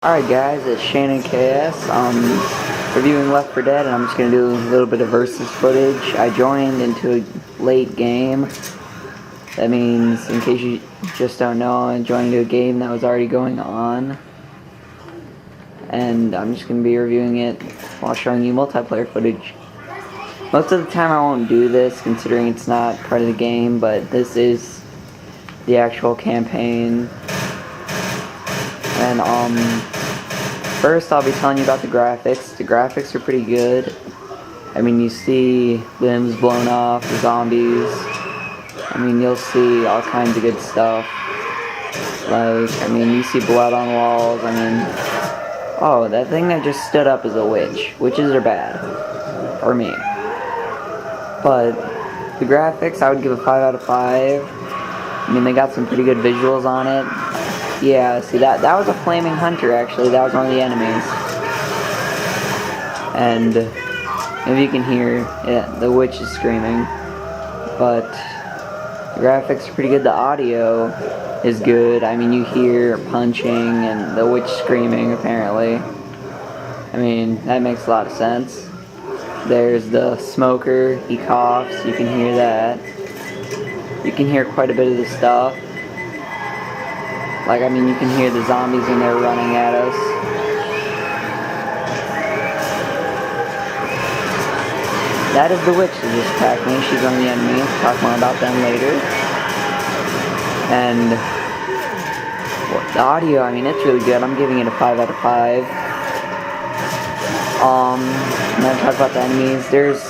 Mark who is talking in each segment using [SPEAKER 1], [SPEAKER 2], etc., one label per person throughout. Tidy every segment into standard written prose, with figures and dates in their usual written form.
[SPEAKER 1] Alright guys, it's ShaneInKS. Reviewing Left 4 Dead, and I'm just going to do a little bit of versus footage. I joined into a late game. That means, in case you just don't know, I joined into a game that was already going on. And I'm just going to be reviewing it while showing you multiplayer footage. Most of the time I won't do this, considering it's not part of the game, but this is the actual campaign. And first I'll be telling you about the graphics. The graphics are pretty good. I mean, you see limbs blown off, the zombies. I mean, you'll see all kinds of good stuff. Like, I mean, you see blood on walls. I mean, oh, that thing that just stood up is a witch. Witches are bad. For me. But the graphics, I would give a 5 out of 5. I mean, they got some pretty good visuals on it. Yeah, see, that was a flaming hunter, actually. That was one of the enemies. And if you can hear, yeah, the witch is screaming. But the graphics are pretty good. The audio is good. I mean, you hear punching and the witch screaming, apparently. I mean, that makes a lot of sense. There's the smoker. He coughs. You can hear that. You can hear quite a bit of the stuff. Like, I mean, you can hear the zombies when they're running at us. That is the witch that just attacked me. She's one of the enemies. Talk more about them later. And the audio, I mean, it's really good. I'm giving it a 5 out of 5. I'm going to talk about the enemies. There's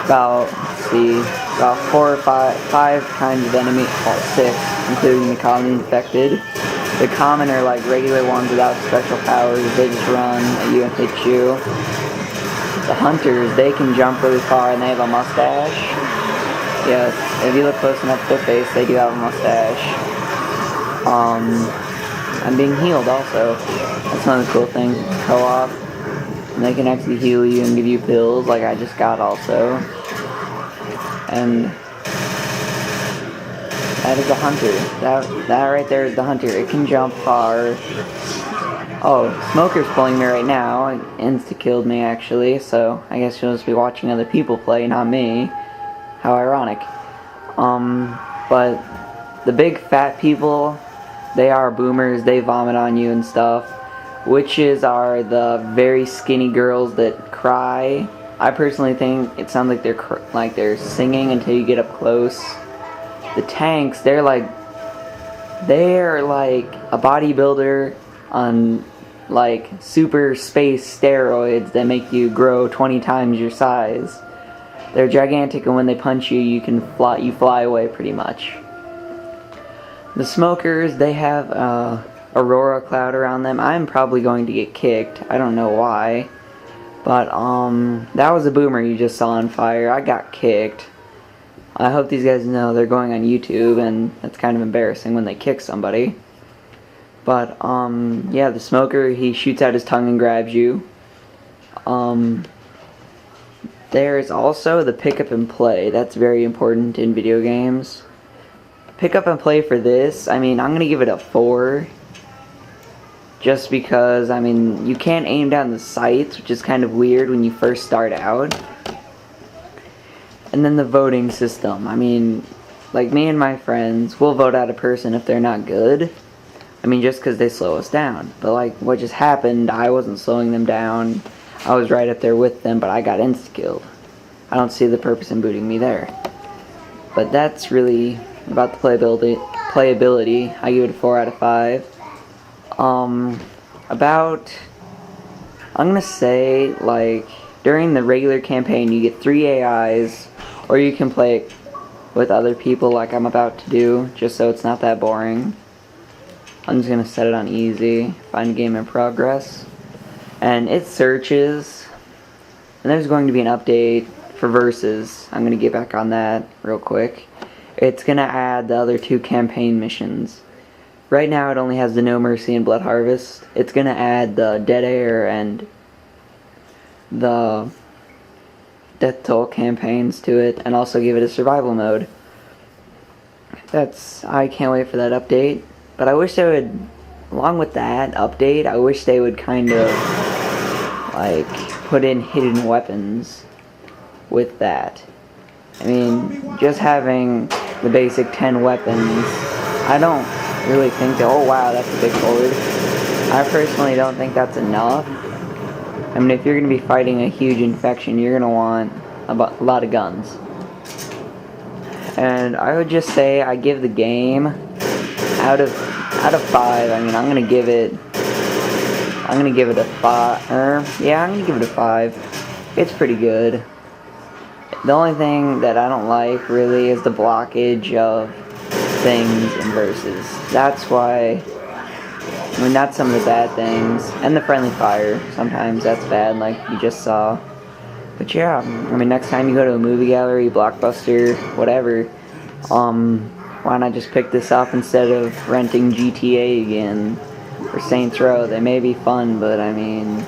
[SPEAKER 1] about, let's see, about 4 or 5 kinds of enemies. Well, 6, including the common infected. The common are like regular ones without special powers. They just run at you and hit you. The hunters, they can jump really far and they have a mustache. Yes, if you look close enough at their face, they do have a mustache. I'm being healed also. That's one of the cool things. Co-op. And they can actually heal you and give you pills like I just got also. And that is the hunter. That right there is the hunter. It can jump far. Oh, Smoker's pulling me right now. It insta-killed me, actually. So, I guess you'll just be watching other people play, not me. How ironic. But the big fat people, they are boomers. They vomit on you and stuff. Witches are the very skinny girls that cry. I personally think it sounds like they're singing until you get up close. The tanks, they're like a bodybuilder on like super space steroids that make you grow 20 times your size. They're gigantic, and when they punch you, you fly away pretty much. The smokers, they have aurora cloud around them. I'm probably going to get kicked. I don't know why. But that was a boomer you just saw on fire. I got kicked. I hope these guys know they're going on YouTube, and that's kind of embarrassing when they kick somebody. But, yeah, the smoker, he shoots out his tongue and grabs you. There's also the pick up and play. That's very important in video games. Pick up and play for this, I mean, I'm going to give it a 4. Just because, I mean, you can't aim down the sights, which is kind of weird when you first start out. And then the voting system. I mean, like me and my friends, we'll vote out a person if they're not good. I mean, just because they slow us down. But like, what just happened, I wasn't slowing them down. I was right up there with them, but I got insta-killed. I don't see the purpose in booting me there. But that's really about the playability. I give it a 4 out of 5. I'm gonna say, like, during the regular campaign, you get 3 AIs, or you can play it with other people like I'm about to do, just so it's not that boring. I'm just gonna set it on easy, find game in progress, and it searches, and there's going to be an update for versus. I'm gonna get back on that real quick. It's gonna add the other 2 campaign missions. Right now it only has the No Mercy and Blood Harvest. It's gonna add the Dead Air and the Death Toll campaigns to it, and also give it a survival mode. I can't wait for that update. But I wish they would along with that update, I wish they would kind of like put in hidden weapons with that. I mean, just having the basic 10 weapons, I don't really think that, oh wow, that's a big horde. I personally don't think that's enough. I mean, if you're going to be fighting a huge infection, you're going to want a lot of guns. And I would just say I give the game out of 5. I mean, I'm gonna give it a 5. Yeah, I'm gonna give it a 5. It's pretty good. The only thing that I don't like really is the blockage of things and verses. That's why. I mean, that's some of the bad things, and the friendly fire. Sometimes that's bad, like you just saw. But yeah, I mean, next time you go to a movie gallery, Blockbuster, whatever, why not just pick this up instead of renting GTA again or Saints Row? They may be fun, but I mean,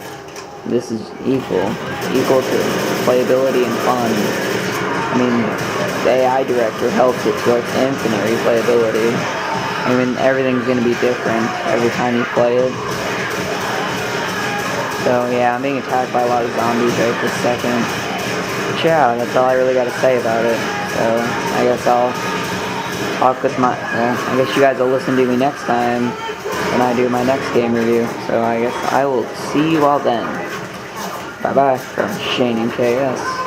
[SPEAKER 1] this is equal to playability and fun. I mean, the AI director helps it to its infinite replayability. I mean, everything's gonna be different every time you play it. So yeah, I'm being attacked by a lot of zombies right this second. But yeah, that's all I really got to say about it. So I guess I'll talk with I guess you guys will listen to me next time when I do my next game review. So I guess I will see you all then. Bye bye from ShaneInKS.